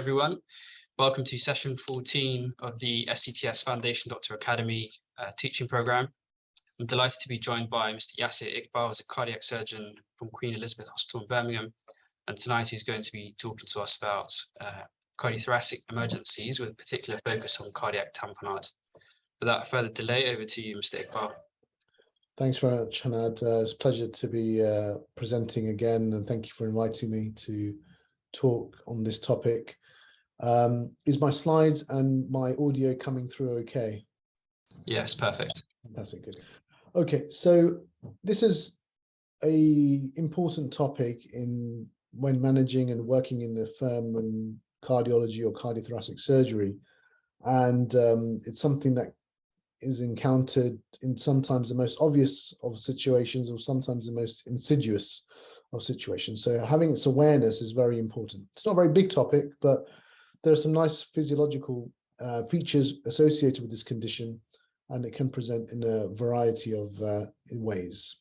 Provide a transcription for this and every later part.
everyone. Welcome to session 14 of the SCTS Foundation Doctor Academy teaching program. I'm delighted to be joined by Mr Yassir Iqbal, who's a cardiac surgeon from Queen Elizabeth Hospital in Birmingham. And tonight he's going to be talking to us about cardiothoracic emergencies with a particular focus on cardiac tamponade. Without further delay, over to you, Mr Iqbal. Thanks very much, Hanad. It's a pleasure to be presenting again, and thank you for inviting me to talk on this topic. Is my slides and my audio coming through okay? Yes, perfect. Fantastic, good. Okay, so this is an important topic when managing and working in the firm in cardiology or cardiothoracic surgery, and it's something that is encountered in sometimes the most obvious of situations or sometimes the most insidious of situations. So having its awareness is very important. It's not a very big topic, but there are some nice physiological features associated with this condition, and it can present in a variety of ways.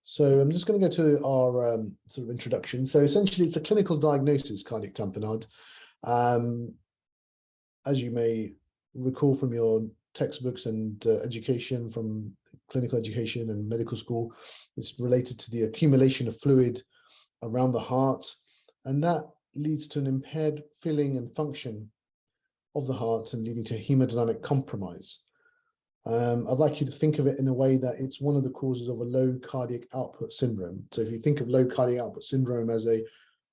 So I'm just going to go to our sort of introduction. So essentially, it's a clinical diagnosis, cardiac tamponade. As you may recall from your textbooks and education from clinical education and medical school, it's related to the accumulation of fluid around the heart, and that leads to an impaired filling and function of the heart and leading to hemodynamic compromise. I'd like you to think of it in a way that it's one of the causes of a low cardiac output syndrome. So if you think of low cardiac output syndrome as an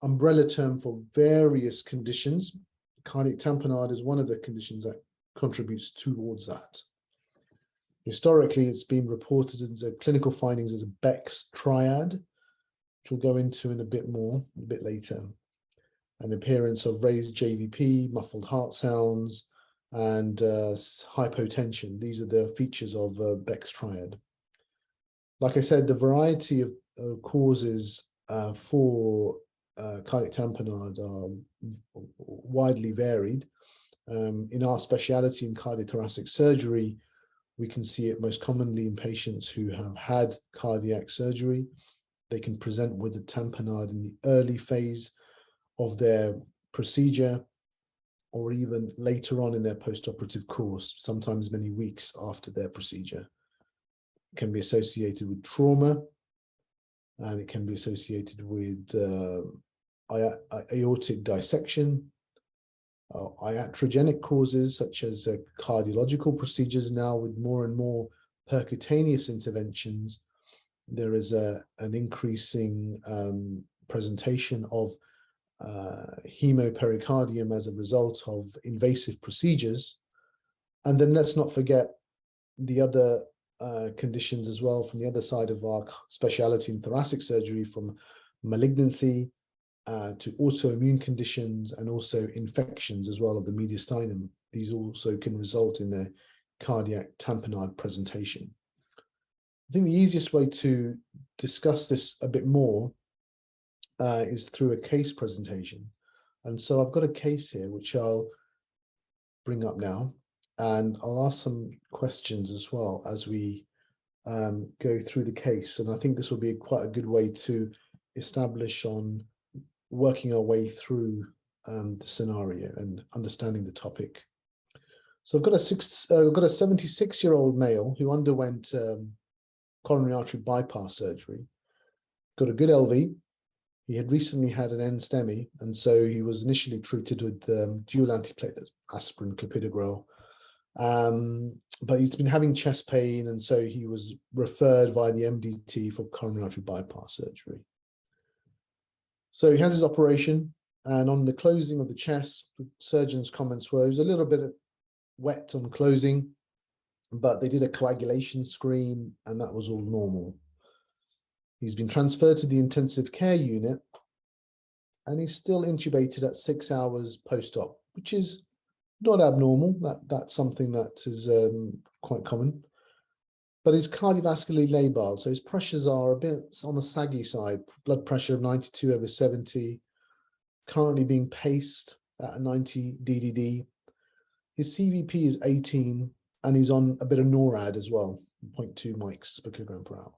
umbrella term for various conditions, cardiac tamponade is one of the conditions that contributes towards that. Historically, it's been reported as clinical findings as a Beck's triad, which we'll go into in a bit later. An appearance of raised JVP, muffled heart sounds, and hypotension. These are the features of Beck's triad. Like I said, the variety of causes for cardiac tamponade are widely varied. In our speciality in cardiothoracic surgery, we can see it most commonly in patients who have had cardiac surgery. They can present with a tamponade in the early phase of their procedure, or even later on in their post-operative course, sometimes many weeks after their procedure. It can be associated with trauma, and it can be associated with aortic dissection, iatrogenic causes such as cardiological procedures. Now with more and more percutaneous interventions, there is an increasing presentation of hemopericardium as a result of invasive procedures. And then let's not forget the other conditions as well from the other side of our speciality in thoracic surgery, from malignancy to autoimmune conditions, and also infections as well of the mediastinum. These also can result in a cardiac tamponade presentation. I think the easiest way to discuss this a bit more is through a case presentation. And so I've got a case here, which I'll bring up now, and I'll ask some questions as well as we go through the case. And I think this will be quite a good way to establish on working our way through the scenario and understanding the topic. So I've got a 76-year-old male who underwent coronary artery bypass surgery, got a good LV. He had recently had an NSTEMI, and so he was initially treated with dual antiplatelet aspirin, clopidogrel. But he's been having chest pain, and so he was referred via the MDT for coronary artery bypass surgery. So he has his operation, and on the closing of the chest, the surgeon's comments were, it was a little bit wet on closing, but they did a coagulation screen, and that was all normal. He's been transferred to the intensive care unit, and he's still intubated at 6 hours post-op, which is not abnormal. That's something that is quite common. But he's cardiovascularly labile, so his pressures are a bit on the saggy side. Blood pressure of 92/70, currently being paced at a 90 DDD. His CVP is 18, and he's on a bit of NORAD as well, 0.2 mics per kilogram per hour.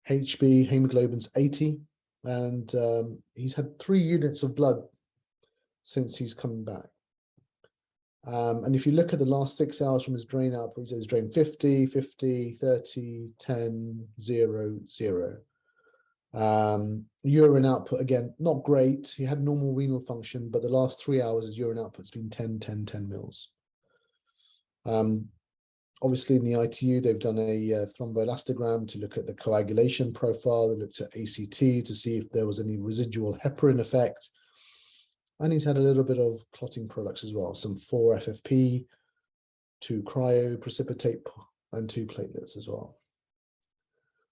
HB, hemoglobin's 80, and he's had 3 units of blood since he's coming back. And if you look at the last 6 hours from his drain output, he says drain 50, 50, 30, 10, 0, 0. Urine output, again, not great. He had normal renal function, but the last 3 hours his urine output's been 10, 10, 10 mils. Obviously in the ITU, they've done a thromboelastogram to look at the coagulation profile. They looked at ACT to see if there was any residual heparin effect. And he's had a little bit of clotting products as well, some 4-FFP, 2 cryoprecipitate, and 2 platelets as well.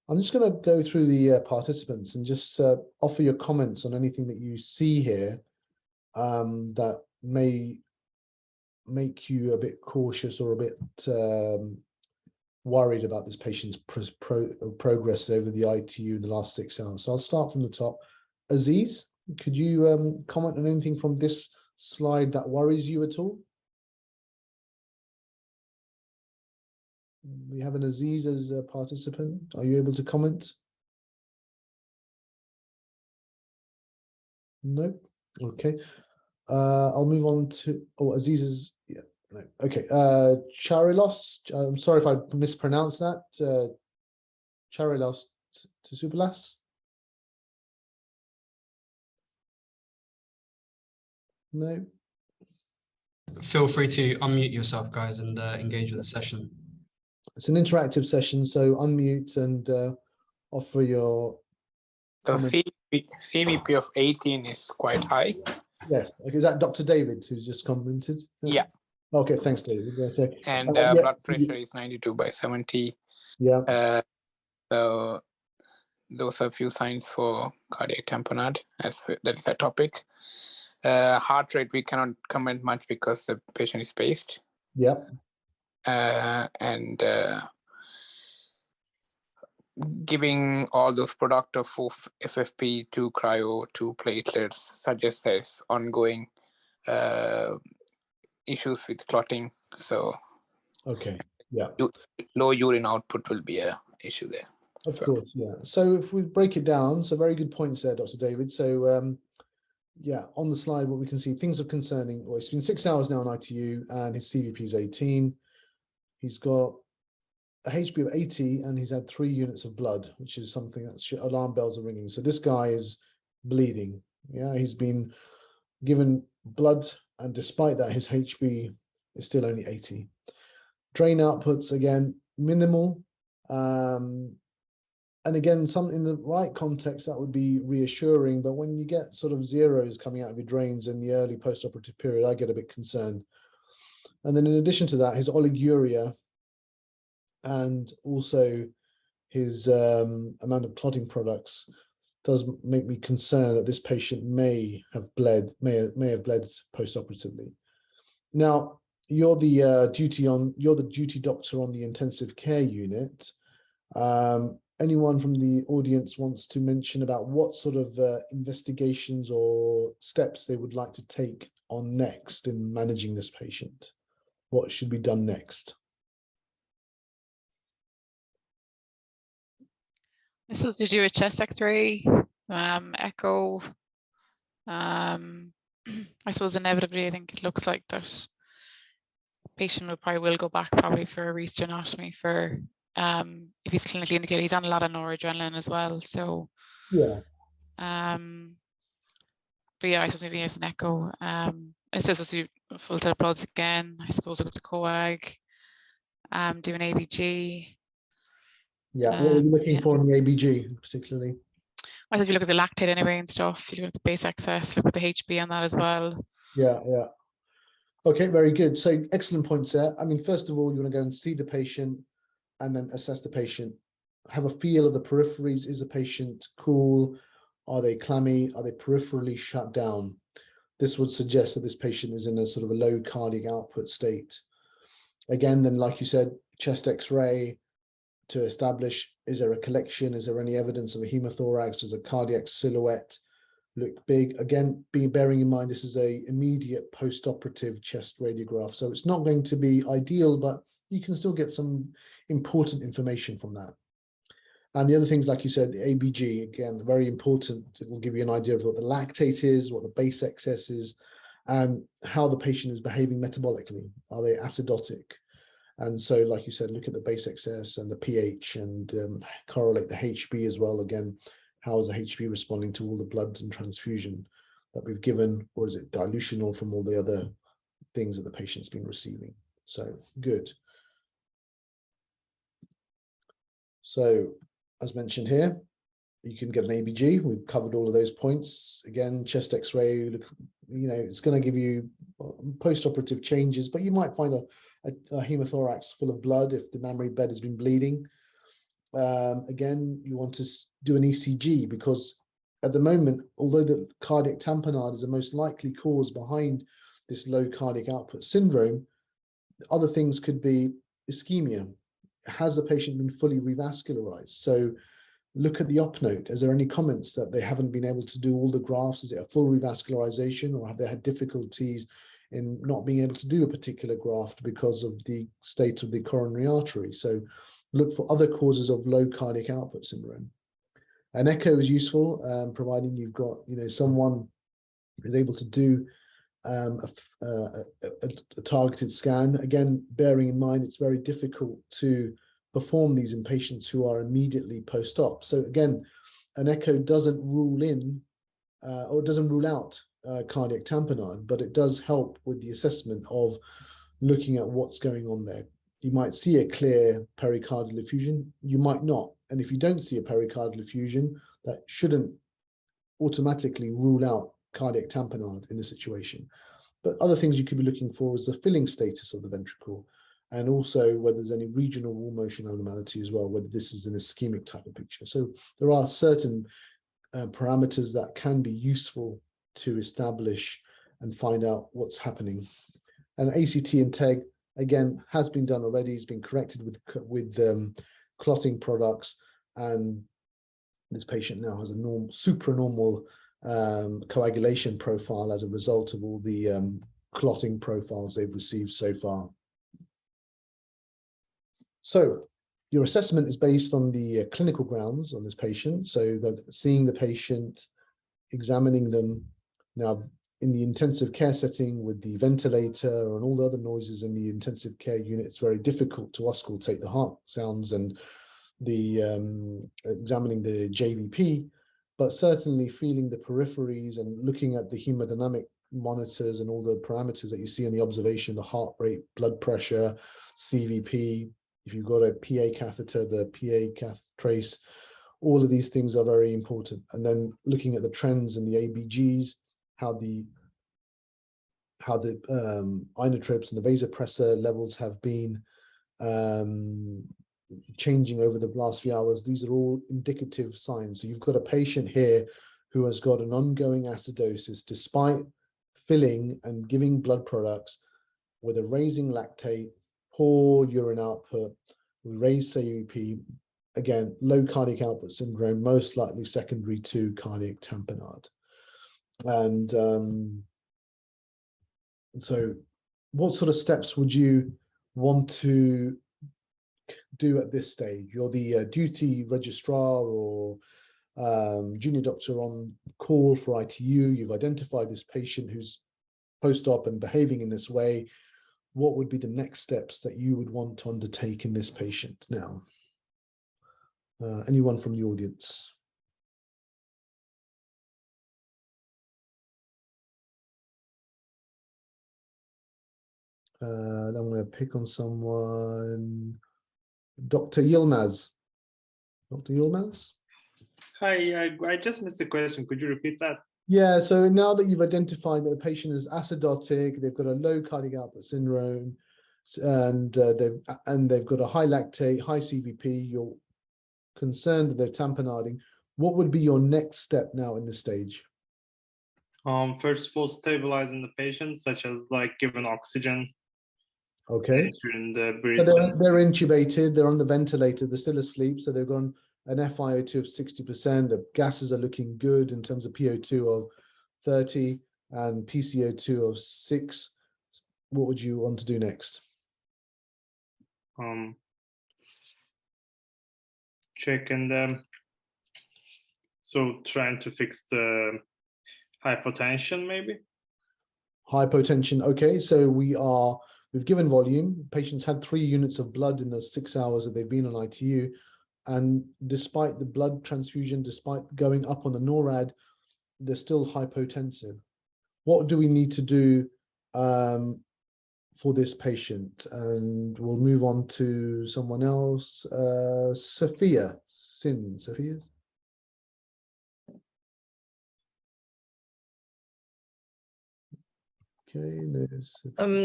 I'm just going to go through the participants and just offer your comments on anything that you see here that may make you a bit cautious or a bit worried about this patient's progress over the ITU in the last 6 hours. So I'll start from the top. Aziz, could you comment on anything from this slide that worries you at all? We have an Aziz as a participant. Are you able to comment? No. Okay. I'll move on to, Aziz is, yeah, no. Okay. Charilos, I'm sorry if I mispronounced that. Charilos Tsoupalas. No. Feel free to unmute yourself, guys, and engage with the session. It's an interactive session, so unmute and offer your comment. The CVP of 18 is quite high. Yes. Okay, is that Dr. David who's just commented? Yeah. Okay, thanks, David. And blood pressure is 92/70. Yeah. So those are a few signs for cardiac tamponade, as that is a topic. Heart rate, we cannot comment much because the patient is paced. Yeah. And giving all those product of FFP, 2 cryo, 2 platelets suggests there's ongoing issues with clotting. So, okay, yeah, low urine output will be a issue there. Of course, yeah. So if we break it down, so very good points there, Dr. David. So yeah, on the slide, what we can see, things of concerning. Well, it's been 6 hours now in ITU, and his CVP is 18. He's got a HB of 80, and he's had 3 units of blood, which is something that's alarm bells are ringing. So this guy is bleeding. Yeah, he's been given blood, and despite that, his HB is still only 80. Drain outputs, again, minimal. And again, some in the right context, that would be reassuring. But when you get sort of zeros coming out of your drains in the early postoperative period, I get a bit concerned. And then in addition to that, his oliguria and also his amount of clotting products does make me concerned that this patient may have bled postoperatively. Now, you're the duty doctor on the intensive care unit. Anyone from the audience wants to mention about what sort of investigations or steps they would like to take on next in managing this patient? What should be done next? This is to do a chest X-ray, echo. I suppose inevitably, I think it looks like that patient will go back probably for a restenotomy for if he's clinically indicated. He's on a lot of noradrenaline as well. So yeah. But yeah, I suppose maybe as an echo. It's just to full set of bloods again. I suppose look at the coag. Do an ABG. Yeah, what were you looking for in the ABG particularly? I suppose you look at the lactate anyway and stuff. You look at the base excess, look at the HB on that as well. Yeah, yeah. Okay, very good. So excellent points there. I mean, first of all, you want to go and see the patient and then assess the patient. Have a feel of the peripheries. Is the patient cool? Are they clammy? Are they peripherally shut down? This would suggest that this patient is in a sort of a low cardiac output state. Again, then, like you said, chest X-ray to establish, is there a collection? Is there any evidence of a hemothorax? Does a cardiac silhouette look big? Again, bearing in mind, this is a immediate post-operative chest radiograph. So it's not going to be ideal, but you can still get some important information from that. And the other things, like you said, the ABG, again, very important. It will give you an idea of what the lactate is, what the base excess is, and how the patient is behaving metabolically. Are they acidotic? And so, like you said, look at the base excess and the pH, and correlate the HB as well. Again, how is the HB responding to all the blood and transfusion that we've given, or is it dilutional from all the other things that the patient's been receiving? So good. So as mentioned here, you can get an ABG. We've covered all of those points. Again, chest X-ray, it's going to give you post-operative changes, but you might find a hemothorax full of blood if the mammary bed has been bleeding. Again, you want to do an ECG, because at the moment, although the cardiac tamponade is the most likely cause behind this low cardiac output syndrome, other things could be ischemia. Has the patient been fully revascularized? So look at the op note. Is there any comments that they haven't been able to do all the grafts? Is it a full revascularization, or have they had difficulties in not being able to do a particular graft because of the state of the coronary artery? So look for other causes of low cardiac output syndrome. An echo is useful, providing you've got someone who's able to do a targeted scan. Again, bearing in mind it's very difficult to perform these in patients who are immediately post-op. So again, an echo doesn't rule in or doesn't rule out cardiac tamponade, but it does help with the assessment of looking at what's going on there. You might see a clear pericardial effusion, you might not. And if you don't see a pericardial effusion, that shouldn't automatically rule out cardiac tamponade in the situation. But other things you could be looking for is the filling status of the ventricle, and also whether there's any regional wall motion abnormality as well, whether this is an ischemic type of picture. So there are certain parameters that can be useful to establish and find out what's happening. And ACT and TEG, again, has been done already. It's been corrected with clotting products, and this patient now has a supranormal coagulation profile as a result of all the clotting profiles they've received so far. So your assessment is based on the clinical grounds on this patient. So seeing the patient, examining them. Now, in the intensive care setting with the ventilator and all the other noises in the intensive care unit, it's very difficult to auscultate the heart sounds and the examining the JVP, but certainly feeling the peripheries and looking at the hemodynamic monitors and all the parameters that you see in the observation, the heart rate, blood pressure, CVP. If you've got a PA catheter, the PA cath trace, all of these things are very important. And then looking at the trends in the ABGs, how the inotrops and the vasopressor levels have been changing over the last few hours. These are all indicative signs. So you've got a patient here who has got an ongoing acidosis despite filling and giving blood products with a raising lactate, poor urine output, raised CVP, again, low cardiac output syndrome, most likely secondary to cardiac tamponade. And so what sort of steps would you want to do at this stage? You're the duty registrar or junior doctor on call for ITU. You've identified this patient who's post-op and behaving in this way. What would be the next steps that you would want to undertake in this patient now? Anyone from the audience? I'm going to pick on someone. Dr. Yilmaz. Dr. Yilmaz? Hi, I just missed the question. Could you repeat that? Yeah, so now that you've identified that the patient is acidotic, they've got a low cardiac output syndrome, and they've got a high lactate, high CVP, you're concerned that they're tamponading, what would be your next step now in this stage? First of all, stabilizing the patient, such as like giving oxygen. Okay. During the But they're intubated, they're on the ventilator, they're still asleep, so they've gone an FiO2 of 60%, the gases are looking good in terms of PO2 of 30 and PCO2 of 6. What would you want to do next? Checking them. So trying to fix the hypotension, maybe? Hypotension. Okay, so we've given volume. Patients had 3 units of blood in the 6 hours that they've been on ITU. And despite the blood transfusion, despite going up on the NORAD, they're still hypotensive. What do we need to do for this patient? And we'll move on to someone else. Sophia. Sophia. Okay.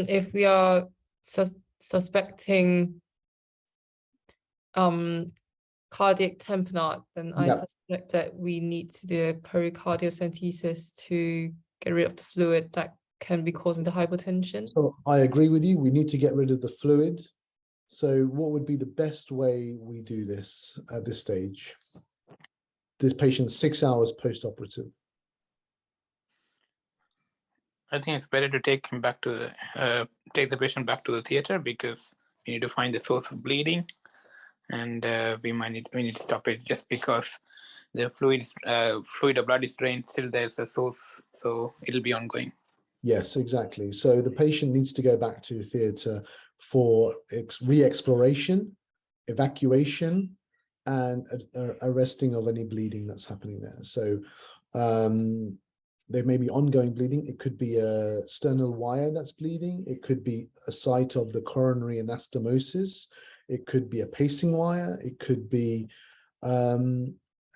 If we are suspecting cardiac tamponade, then I suspect that we need to do a pericardiocentesis to get rid of the fluid that can be causing the hypotension. So I agree with you. We need to get rid of the fluid. So what would be the best way we do this at this stage? This patient's 6 hours post-operative. I think it's better to take him back to take the patient back to the theater, because we need to find the source of bleeding, and we need to stop it just because the fluid of blood is drained. Still, there's a source, so it'll be ongoing. Yes, exactly. So the patient needs to go back to the theatre for re-exploration, evacuation, and arresting of any bleeding that's happening there. So there may be ongoing bleeding. It could be a sternal wire that's bleeding. It could be a site of the coronary anastomosis. It could be a pacing wire. It could be a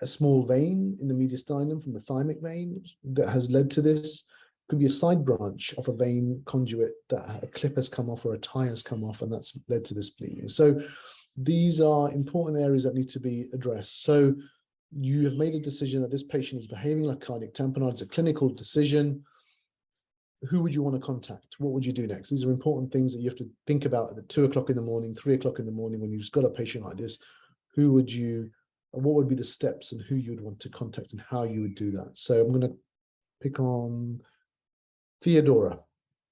small vein in the mediastinum from the thymic vein that has led to this. It could be a side branch of a vein conduit that a clip has come off or a tie has come off, and that's led to this bleeding. So these are important areas that need to be addressed. So you have made a decision that this patient is behaving like cardiac tamponade. It's a clinical decision. Who would you want to contact? What would you do next? These are important things that you have to think about at 2 o'clock in the morning, 3 o'clock in the morning, when you've got a patient like this. What would be the steps and who you would want to contact and how you would do that? So I'm going to pick on Theodora.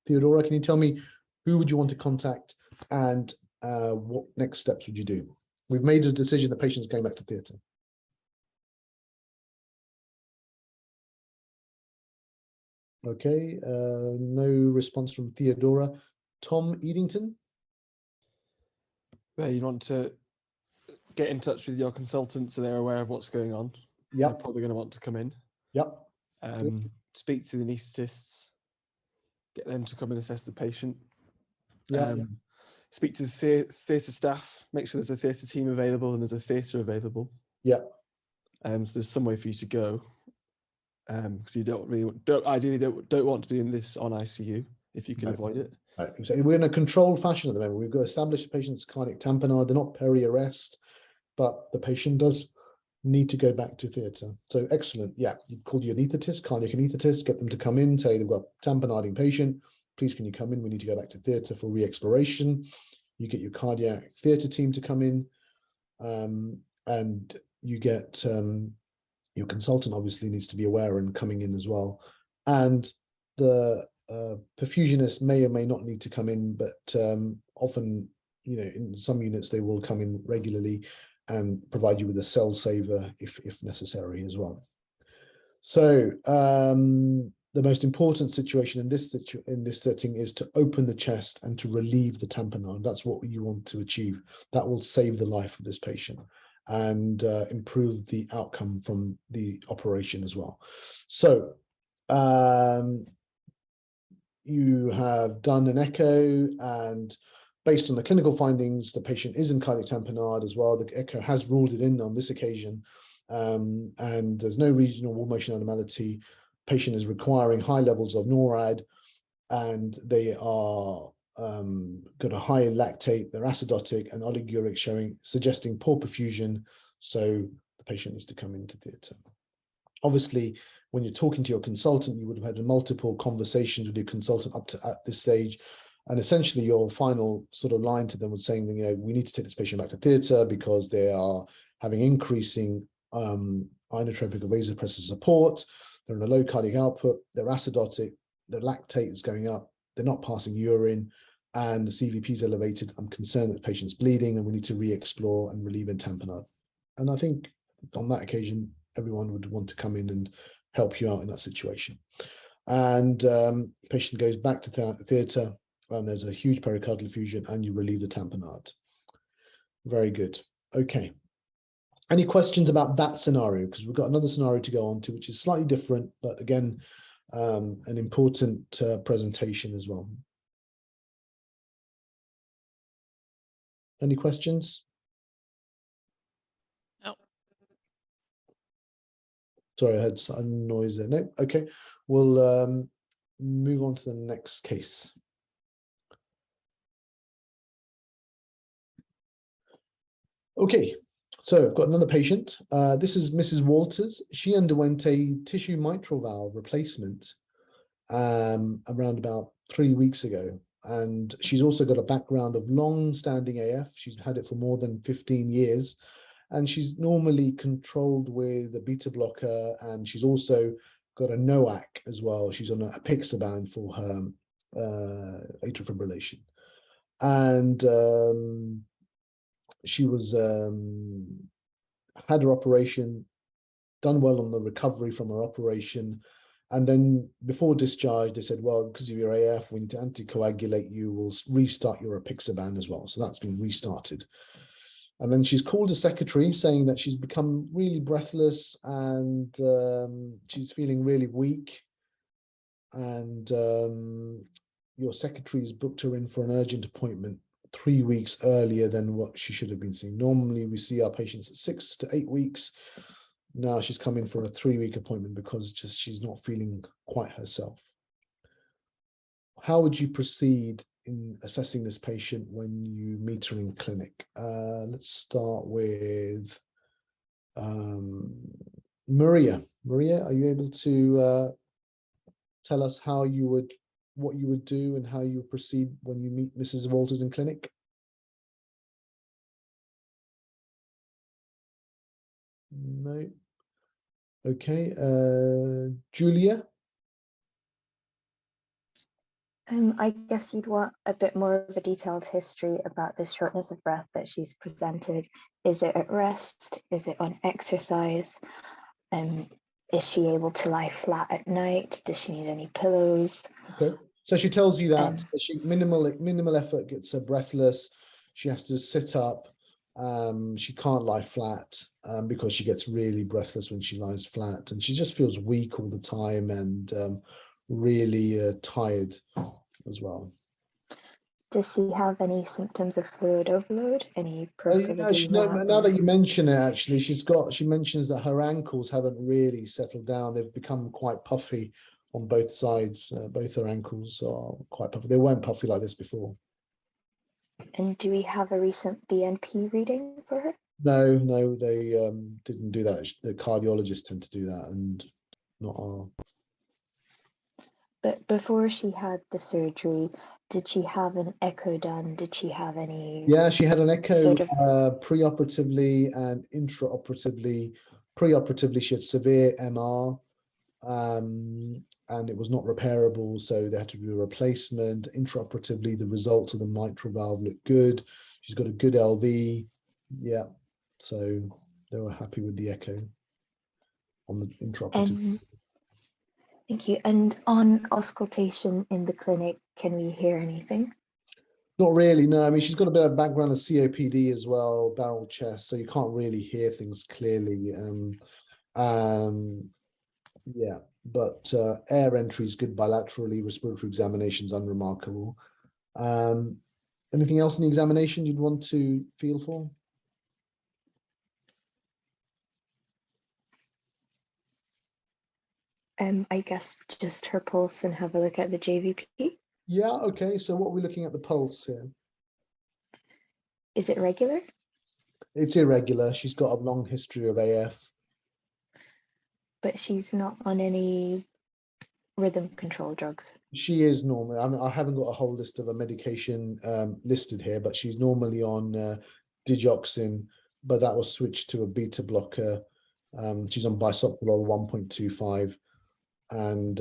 Theodora, can you tell me who would you want to contact and what next steps would you do? We've made a decision, the patient's going back to theatre. Okay, no response from Theodora. Tom Edington? Well, you want to get in touch with your consultant so they're aware of what's going on. Yep. They're probably going to want to come in. Yep. Speak to the anaesthetists, get them to come and assess the patient. Yeah. Speak to the theatre staff, make sure there's a theatre team available and there's a theatre available. Yeah. So there's some way for you to go. Because you ideally don't want to be in this on ICU if you can avoid it. Right. We're in a controlled fashion at the moment. We've got established patient's cardiac tamponade. They're not peri-arrest, but the patient does need to go back to theatre. So excellent. Yeah, you call the anaesthetist, cardiac anaesthetist, get them to come in, say they've got tamponading patient. Please, can you come in? We need to go back to theatre for re-exploration. You get your cardiac theatre team to come in, and you get your consultant obviously needs to be aware and coming in as well. And the perfusionist may or may not need to come in, but often, in some units, they will come in regularly and provide you with a cell saver if necessary as well. So the most important situation in this setting is to open the chest and to relieve the tamponade. That's what you want to achieve. That will save the life of this patient and improve the outcome from the operation as well. So you have done an echo, and based on the clinical findings, the patient is in cardiac tamponade as well. The echo has ruled it in on this occasion, and there's no regional wall motion abnormality. Patient is requiring high levels of NORAD, and they are got a high lactate, they're acidotic and oliguric, suggesting poor perfusion. So the patient needs to come into theatre. Obviously, when you're talking to your consultant, you would have had multiple conversations with your consultant up to at this stage. And essentially your final sort of line to them was saying, we need to take this patient back to theatre because they are having increasing inotropic or vasopressor support. They're in a low cardiac output, they're acidotic, their lactate is going up, they're not passing urine, and the CVP is elevated. I'm concerned that the patient's bleeding and we need to re-explore and relieve in tamponade. And I think on that occasion, everyone would want to come in and help you out in that situation. And patient goes back to theatre, and there's a huge pericardial effusion, and you relieve the tamponade. Very good. Okay. Any questions about that scenario? Because we've got another scenario to go on to, which is slightly different, but again, an important presentation as well. Any questions? No. Sorry, I had some noise there. No, okay. We'll move on to the next case. Okay, so I've got another patient. This is Mrs. Walters. She underwent a tissue mitral valve replacement around about 3 weeks ago. And she's also got a background of long-standing AF. She's had it for more than 15 years. And she's normally controlled with a beta blocker. And she's also got a NOAC as well. She's on a apixaban for her atrial fibrillation. And she was had her operation, done well on the recovery from her operation, and then before discharge they said, well, because of your AF we need to anticoagulate you, we'll restart your apixaban as well. So that's been restarted. And then she's called a secretary saying that she's become really breathless and she's feeling really weak, and your secretary's booked her in for an urgent appointment 3 weeks earlier than what she should have been seen. Normally we see our patients at 6 to 8 weeks. Now she's come in for a 3-week appointment because just she's not feeling quite herself. How would you proceed in assessing this patient when you meet her in clinic? Let's start with Maria. Maria, are you able to tell us what you would do and how you would proceed when you meet Mrs. Walters in clinic? No. Okay. Julia? I guess you'd want a bit more of a detailed history about this shortness of breath that she's presented. Is it at rest? Is it on exercise? Is she able to lie flat at night? Does she need any pillows? Okay. So she tells you that she minimal effort gets her breathless. She has to sit up. She can't lie flat because she gets really breathless when she lies flat, and she just feels weak all the time and really tired as well. Does she have any symptoms of fluid overload? Any peripheral edema? Now that you mention it, actually, she mentions that her ankles haven't really settled down. They've become quite puffy on both sides. Both her ankles are quite puffy. They weren't puffy like this before. And do we have a recent BNP reading for her? No, they didn't do that. The cardiologists tend to do that, and not our. But before she had the surgery, did she have an echo done? Did she have any? Yeah, she had an echo preoperatively and intraoperatively. Preoperatively, she had severe MR, and it was not repairable, so they had to do a replacement. Intraoperatively, the results of the mitral valve looked good. She's got a good LV. Yeah, so they were happy with the echo on the intraoperative. Thank you. And on auscultation in the clinic, can we hear anything? Not really, no. I mean, she's got a bit of background of COPD as well, barrel chest, so you can't really hear things clearly. Yeah, but air entry is good bilaterally. Respiratory examination's unremarkable. Anything else in the examination you'd want to feel for? I guess just her pulse and have a look at the JVP. Yeah, okay. So what are we looking at the pulse here? Is it regular? It's irregular. She's got a long history of AF. But she's not on any rhythm control drugs. She is normally. I mean, I haven't got a whole list of her medication listed here, but she's normally on digoxin, but that was switched to a beta blocker. She's on bisoprolol 1.25. And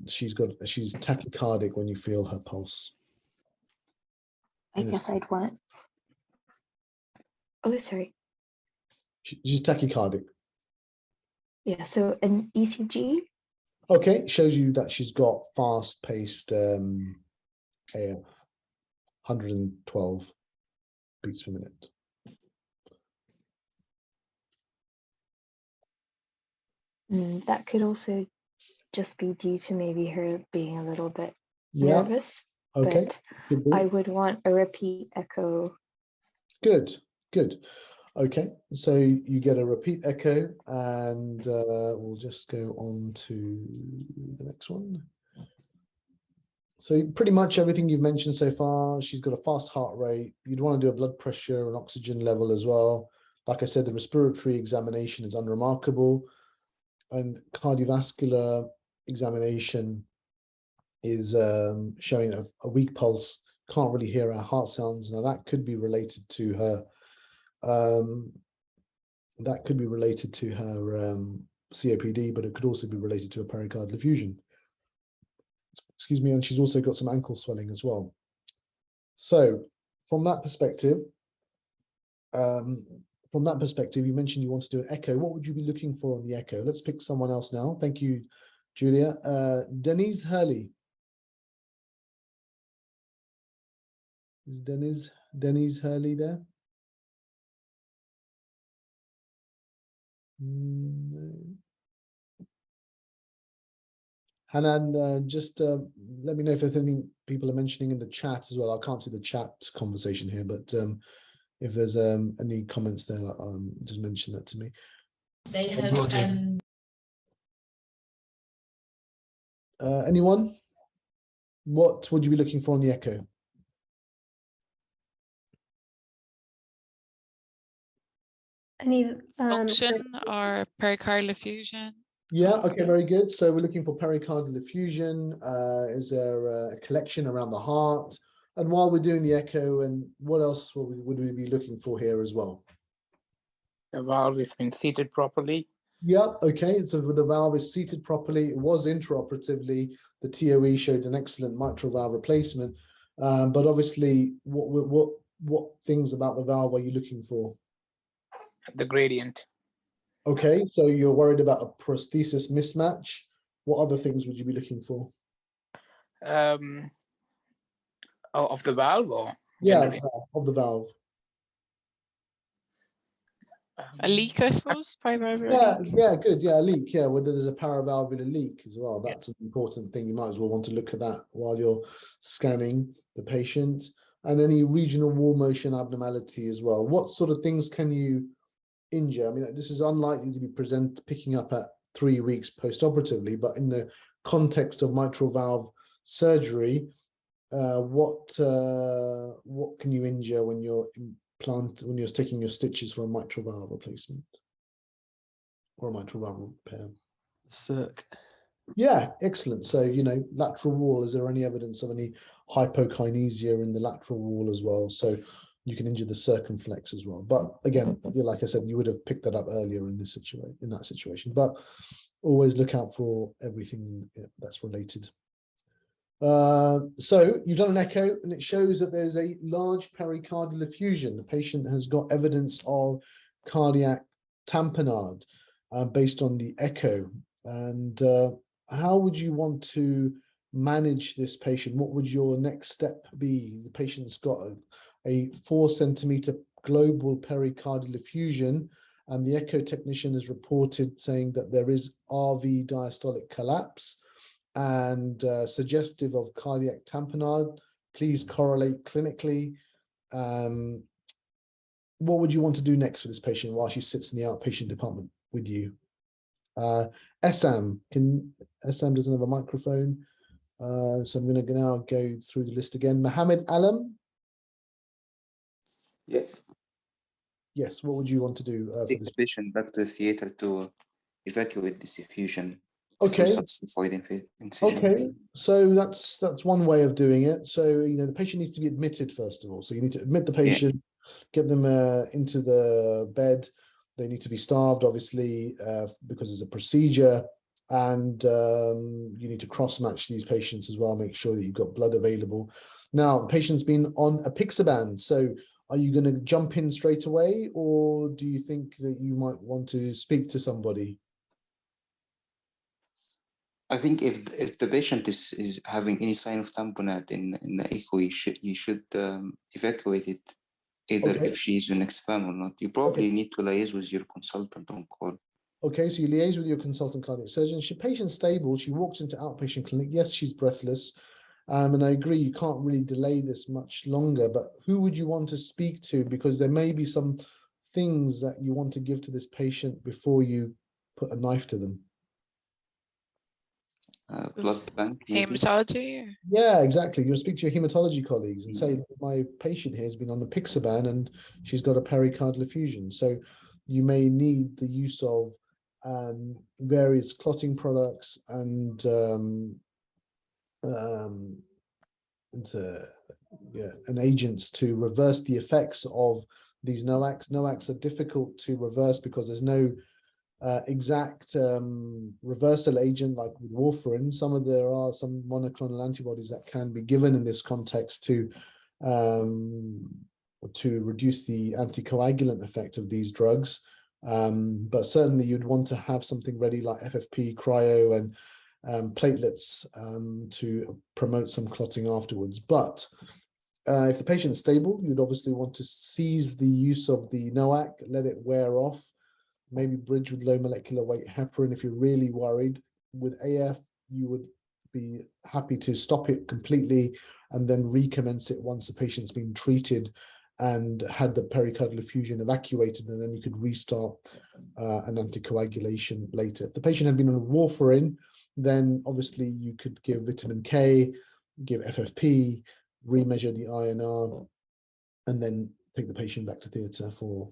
she's tachycardic when you feel her pulse. I guess I'd want. Oh, sorry. She's tachycardic. Yeah, so an ECG? Okay, shows you that she's got fast-paced AF, 112 beats per minute. That could also just be due to maybe her being a little bit Yeah. nervous, Okay. but I would want a repeat echo. Good, good. Okay, so you get a repeat echo, and we'll just go on to the next one. So pretty much everything you've mentioned so far. She's got a fast heart rate. You'd want to do a blood pressure and oxygen level as well. Like I said, the respiratory examination is unremarkable, and cardiovascular examination is showing a weak pulse. Can't really hear her heart sounds. Now that could be related to her. That could be related to her COPD, but it could also be related to a pericardial effusion. Excuse me, and she's also got some ankle swelling as well. So from that perspective, you mentioned you want to do an echo. What would you be looking for on the echo? Let's pick someone else now. Thank you, Julia. Denise Hurley. Is Denise Hurley there? No. Hanan, just let me know if there's anything people are mentioning in the chat as well. I can't see the chat conversation here, but if there's any comments there, just mention that to me. They have anyone? What would you be looking for on the echo? Any function or pericardial effusion? Yeah, okay, very good. So we're looking for pericardial effusion. Is there a collection around the heart? And while we're doing the echo, and what else would we be looking for here as well? The valve has been seated properly. Yeah, okay. So the valve is seated properly. It was intraoperatively. The TOE showed an excellent mitral valve replacement. But obviously, what things about the valve are you looking for? The gradient. Okay, so you're worried about a prosthesis mismatch. What other things would you be looking for? Of the valve, or yeah, of the valve. A leak, I suppose. Yeah, good. Yeah, a leak. Yeah, whether there's a paravalvular leak as well. That's an important thing. You might as well want to look at that while you're scanning the patient, and any regional wall motion abnormality as well. What sort of things can you injure? I mean, this is unlikely to be picking up at 3 weeks post-operatively, but in the context of mitral valve surgery, what can you injure when you're sticking your stitches for a mitral valve replacement or a mitral valve repair? Circ. Yeah, excellent. So, lateral wall, is there any evidence of any hypokinesia in the lateral wall as well? So you can injure the circumflex as well. But again, like I said, you would have picked that up earlier in that situation. But always look out for everything that's related. So you've done an echo, and it shows that there's a large pericardial effusion. The patient has got evidence of cardiac tamponade based on the echo. And how would you want to manage this patient? What would your next step be? The patient's got a 4 centimeter global pericardial effusion, and the echo technician has reported saying that there is RV diastolic collapse and suggestive of cardiac tamponade. Please correlate clinically. What would you want to do next for this patient while she sits in the outpatient department with you? Essam doesn't have a microphone, so I'm going to now go through the list again. Mohammed Alam. Yeah. Yes, what would you want to do for Take this the patient back to the theater to evacuate this effusion. Okay. Incision. Okay, so that's one way of doing it. So the patient needs to be admitted first of all. So you need to admit the patient, get them into the bed. They need to be starved, obviously, because it's a procedure, and you need to cross-match these patients as well. Make sure that you've got blood available. Now, the patient's been on apixaban, so are you going to jump in straight away, or do you think that you might want to speak to somebody? I think if the patient is having any sign of tamponade in the echo, you should evacuate it, either Okay. if she's in expand or not. You probably need to liaise with your consultant on call. Okay, so you liaise with your consultant cardiac surgeon. She patient stable. She walks into outpatient clinic. Yes, she's breathless. And I agree, you can't really delay this much longer, but who would you want to speak to? Because there may be some things that you want to give to this patient before you put a knife to them. Blood bank, maybe? Hematology? Yeah, exactly. You'll speak to your hematology colleagues and say, my patient here has been on the Pixaban and she's got a pericardial effusion. So you may need the use of various clotting products and agents to reverse the effects of these NOACs. NOACs are difficult to reverse because there's no exact reversal agent like with warfarin. There are some monoclonal antibodies that can be given in this context to reduce the anticoagulant effect of these drugs. But certainly you'd want to have something ready like FFP, cryo, and platelets to promote some clotting afterwards. But if the patient's stable, you'd obviously want to cease the use of the NOAC, let it wear off, maybe bridge with low molecular weight heparin. If you're really worried with AF, you would be happy to stop it completely and then recommence it once the patient's been treated and had the pericardial effusion evacuated, and then you could restart an anticoagulation later. If the patient had been on warfarin, then obviously you could give vitamin K, give FFP, remeasure the INR, and then take the patient back to theatre for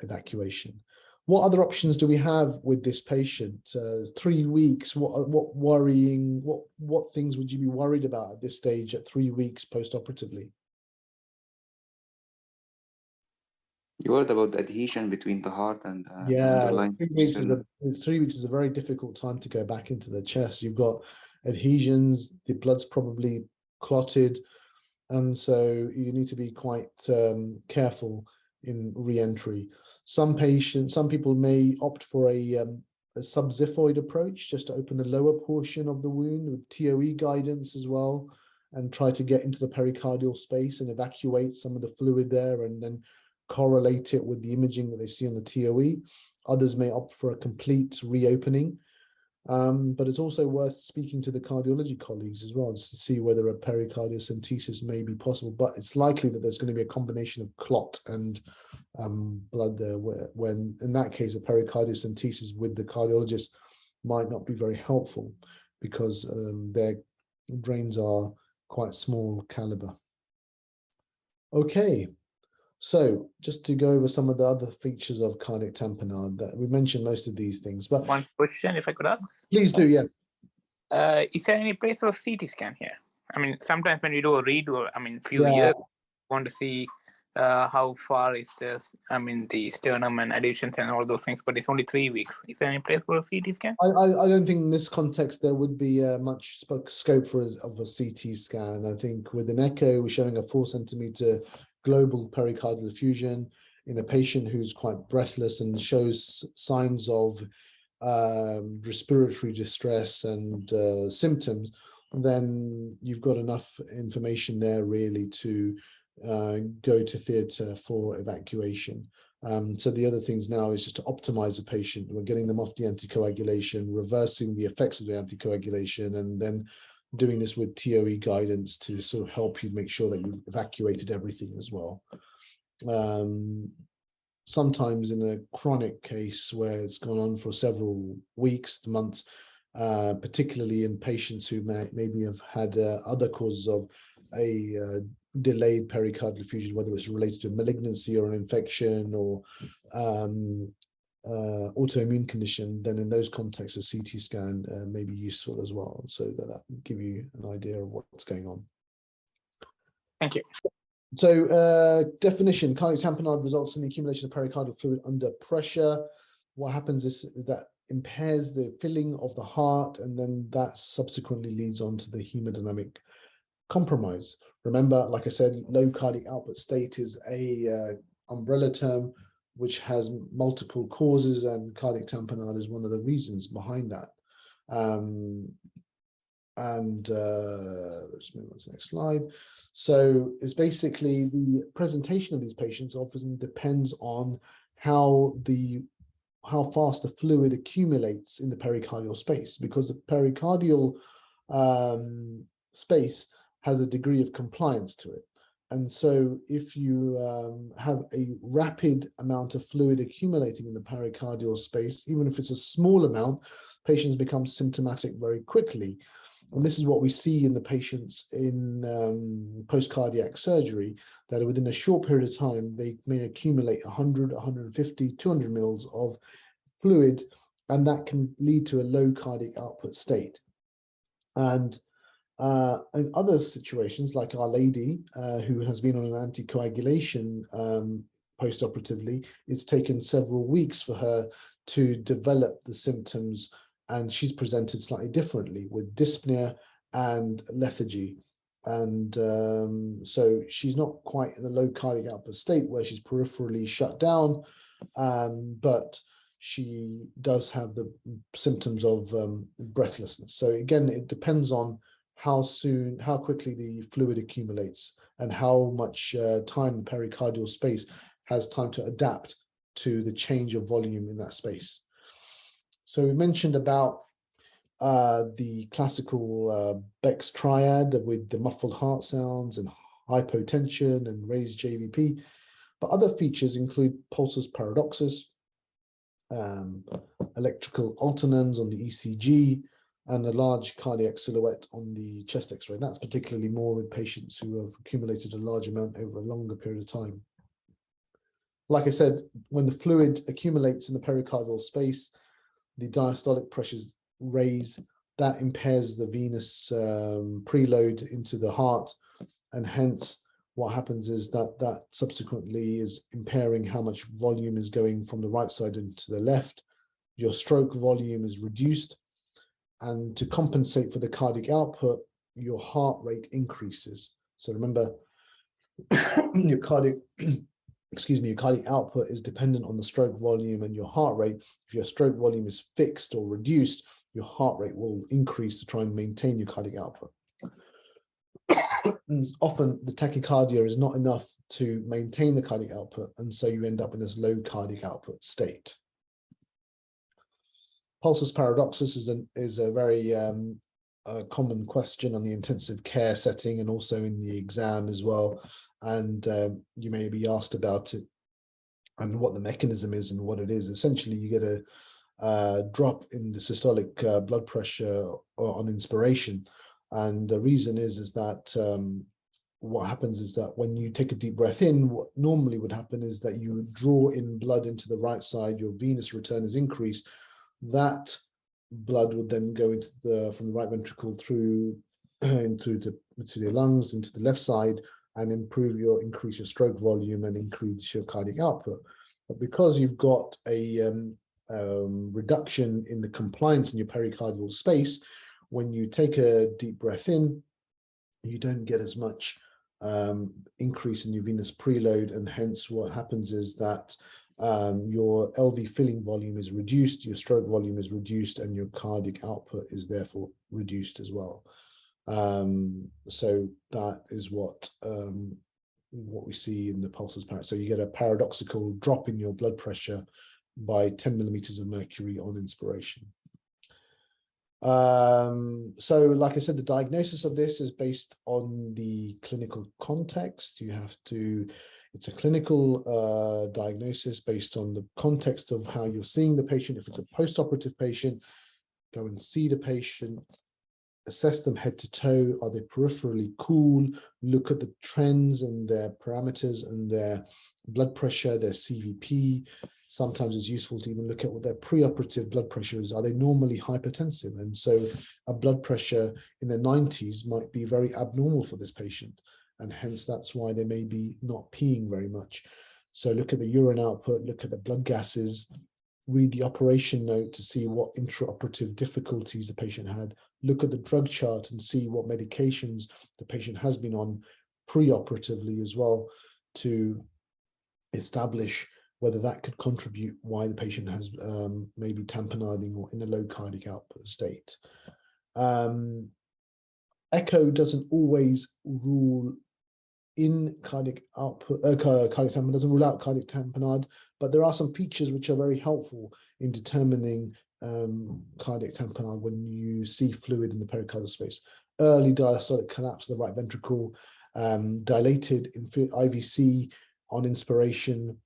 evacuation. What other options do we have with this patient? 3 weeks, what worrying, what things would you be worried about at this stage at 3 weeks post-operatively? You worried about the adhesion between the heart and the yeah, underlying 3 weeks is a very difficult time to go back into the chest. You've got adhesions, the blood's probably clotted, and so you need to be quite careful in re-entry. Some people may opt for a subxiphoid approach, just to open the lower portion of the wound with TOE guidance as well, and try to get into the pericardial space and evacuate some of the fluid there, and then correlate it with the imaging that they see on the TOE. Others may opt for a complete reopening. But it's also worth speaking to the cardiology colleagues as well to see whether a pericardiocentesis may be possible. But it's likely that there's going to be a combination of clot and blood there, when in that case, a pericardiocentesis with the cardiologist might not be very helpful because their drains are quite small caliber. Okay. So just to go over some of the other features of cardiac tamponade, that we mentioned most of these things, but one question, if I could ask. Please do, yeah. Is there any place for a CT scan here? I mean, sometimes when you do a redo, I mean, few years, want to see how far is this, I mean, the sternum and adhesions and all those things, but it's only 3 weeks. Is there any place for a CT scan? I don't think in this context there would be much scope for of a CT scan. I think with an echo, we're showing a 4 centimeter global pericardial effusion in a patient who's quite breathless and shows signs of respiratory distress and symptoms, then you've got enough information there really to go to theatre for evacuation. So the other things now is just to optimize the patient. We're getting them off the anticoagulation, reversing the effects of the anticoagulation, and then doing this with TOE guidance to sort of help you make sure that you've evacuated everything as well. Sometimes in a chronic case where it's gone on for several weeks, months, particularly in patients who maybe have had other causes of a delayed pericardial effusion, whether it's related to a malignancy or an infection or autoimmune condition, then in those contexts, a CT scan may be useful as well, so that will give you an idea of what's going on. Thank you. So definition, cardiac tamponade results in the accumulation of pericardial fluid under pressure. What happens is that impairs the filling of the heart, and then that subsequently leads on to the hemodynamic compromise. Remember, like I said, low cardiac output state is a umbrella term which has multiple causes, and cardiac tamponade is one of the reasons behind that. Let's move on to the next slide. So it's basically the presentation of these patients often depends on how fast the fluid accumulates in the pericardial space, because the pericardial space has a degree of compliance to it. And so if you have a rapid amount of fluid accumulating in the pericardial space, even if it's a small amount, patients become symptomatic very quickly. And this is what we see in the patients in post-cardiac surgery, that within a short period of time, they may accumulate 100, 150, 200 mils of fluid, and that can lead to a low cardiac output state. And in other situations, like Our Lady, who has been on an anticoagulation post-operatively, it's taken several weeks for her to develop the symptoms, and she's presented slightly differently with dyspnea and lethargy. And so she's not quite in the low cardiac output state where she's peripherally shut down, but she does have the symptoms of breathlessness. So again, it depends on how quickly the fluid accumulates and how much time the pericardial space has time to adapt to the change of volume in that space. So we mentioned about the classical Beck's triad with the muffled heart sounds and hypotension and raised JVP, but other features include Pulsus Paradoxus, electrical alternans on the ECG, and a large cardiac silhouette on the chest X-ray. That's particularly more with patients who have accumulated a large amount over a longer period of time. Like I said, when the fluid accumulates in the pericardial space, the diastolic pressures raise. That impairs the venous preload into the heart, and hence what happens is that subsequently is impairing how much volume is going from the right side into the left. Your stroke volume is reduced, and to compensate for the cardiac output, your heart rate increases. So remember, your cardiac output is dependent on the stroke volume and your heart rate. If your stroke volume is fixed or reduced, your heart rate will increase to try and maintain your cardiac output. And often the tachycardia is not enough to maintain the cardiac output, and so you end up in this low cardiac output state. Pulsus Paradoxus is a very common question on the intensive care setting and also in the exam as well. And you may be asked about it and what the mechanism is and what it is. Essentially, you get a drop in the systolic blood pressure on inspiration. And the reason is that what happens is that when you take a deep breath in, what normally would happen is that you would draw in blood into the right side, your venous return is increased. That blood would then go into from the right ventricle through into the lungs, into the left side, and increase your stroke volume and increase your cardiac output. But because you've got a reduction in the compliance in your pericardial space, when you take a deep breath in, you don't get as much increase in your venous preload, and hence what happens is that your LV filling volume is reduced, your stroke volume is reduced, and your cardiac output is therefore reduced as well. So that is what we see in the Pulsus Paradoxus. So you get a paradoxical drop in your blood pressure by 10 millimeters of mercury on inspiration. So like I said, the diagnosis of this is based on the clinical context. It's a clinical diagnosis based on the context of how you're seeing the patient. If it's a post-operative patient, go and see the patient, assess them head to toe. Are they peripherally cool? Look at the trends and their parameters and their blood pressure, their CVP. Sometimes it's useful to even look at what their preoperative blood pressure is. Are they normally hypertensive? And so a blood pressure in the 90s might be very abnormal for this patient. And hence that's why they may be not peeing very much. So look at the urine output, look at the blood gases, read the operation note to see what intraoperative difficulties the patient had, look at the drug chart and see what medications the patient has been on preoperatively as well, to establish whether that could contribute why the patient has maybe tamponading or in a low cardiac output state. Echo doesn't always rule in cardiac output, cardiac tamponade doesn't rule out cardiac tamponade, but there are some features which are very helpful in determining cardiac tamponade when you see fluid in the pericardial space. Early diastolic collapse of the right ventricle, dilated IVC on inspiration,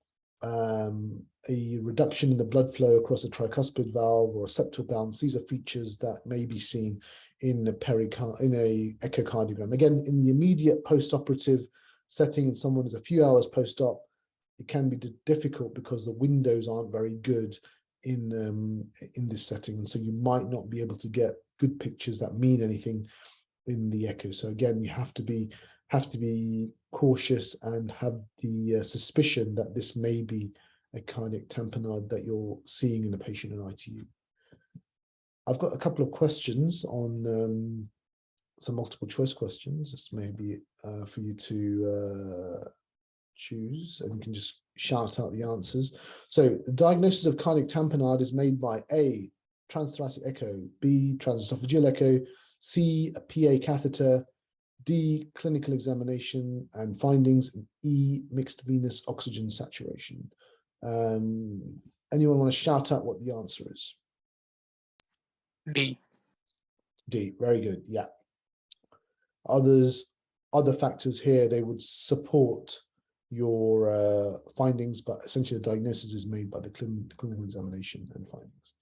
a reduction in the blood flow across the tricuspid valve or a septal bounce. These are features that may be seen in a echocardiogram. Again, in the immediate post-operative setting, in someone who's a few hours post-op, it can be difficult because the windows aren't very good in this setting, and so you might not be able to get good pictures that mean anything in the echo. So again, you have to be cautious and have the suspicion that this may be a cardiac tamponade that you're seeing in a patient in ITU. I've got a couple of questions on some multiple choice questions. This may be for you to choose, and you can just shout out the answers. So the diagnosis of cardiac tamponade is made by A, transthoracic echo, B, transesophageal echo, C, a PA catheter, D, clinical examination and findings, and E, mixed venous oxygen saturation. Anyone want to shout out what the answer is? D. D, very good, yeah. Other factors here, they would support your findings, but essentially the diagnosis is made by the clinical examination and findings.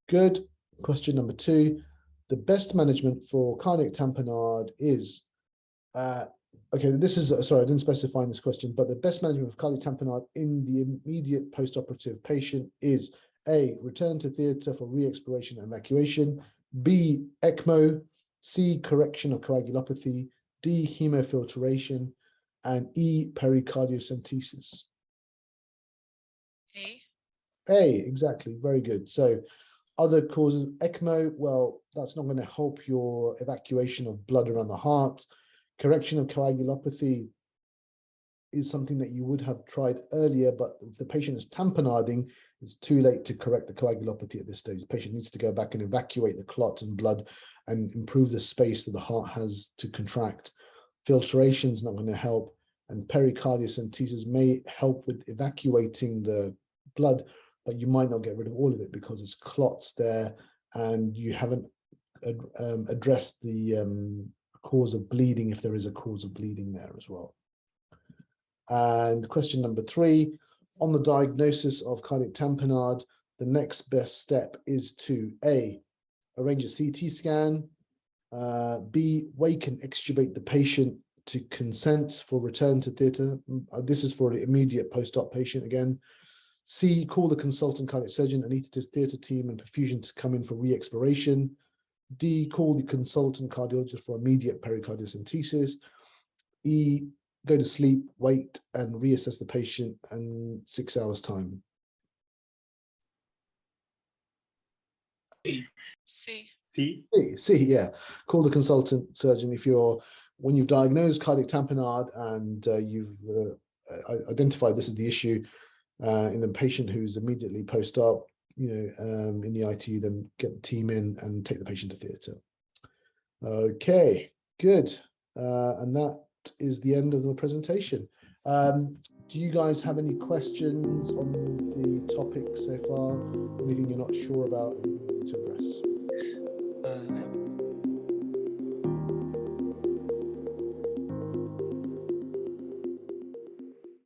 Good. Question number 2. The best management for cardiac tamponade is, okay, this is, sorry, I didn't specify in this question, but the best management of cardiac tamponade in the immediate post-operative patient is A, return to theatre for re-expiration and evacuation, B, ECMO, C, correction of coagulopathy, D, hemofiltration, and E, pericardiocentesis. A, exactly, very good. So other causes, ECMO, well, that's not going to help your evacuation of blood around the heart. Correction of coagulopathy is something that you would have tried earlier, but if the patient is tamponading, it's too late to correct the coagulopathy at this stage. The patient needs to go back and evacuate the clot and blood and improve the space that the heart has to contract. Filtration is not going to help, and pericardiocentesis may help with evacuating the blood, but you might not get rid of all of it because it's clots there and you haven't addressed the cause of bleeding, if there is a cause of bleeding there as well. And question number 3, on the diagnosis of cardiac tamponade, the next best step is to A, arrange a CT scan, B, wake and extubate the patient to consent for return to theatre. This is for an immediate post-op patient again. C, call the consultant cardiac surgeon, anaesthetist, theatre team, and perfusion to come in for re-expiration. D, call the consultant cardiologist for immediate pericardiocentesis. E, go to sleep, wait, and reassess the patient in 6 hours' time. C. C. C, yeah. Call the consultant surgeon when you've diagnosed cardiac tamponade and you've identified this is the issue in the patient who's immediately post-op, in the ITU, then get the team in and take the patient to theatre. Okay, good. And that is the end of the presentation. Do you guys have any questions on the topic so far? Anything you're not sure about and you need to address?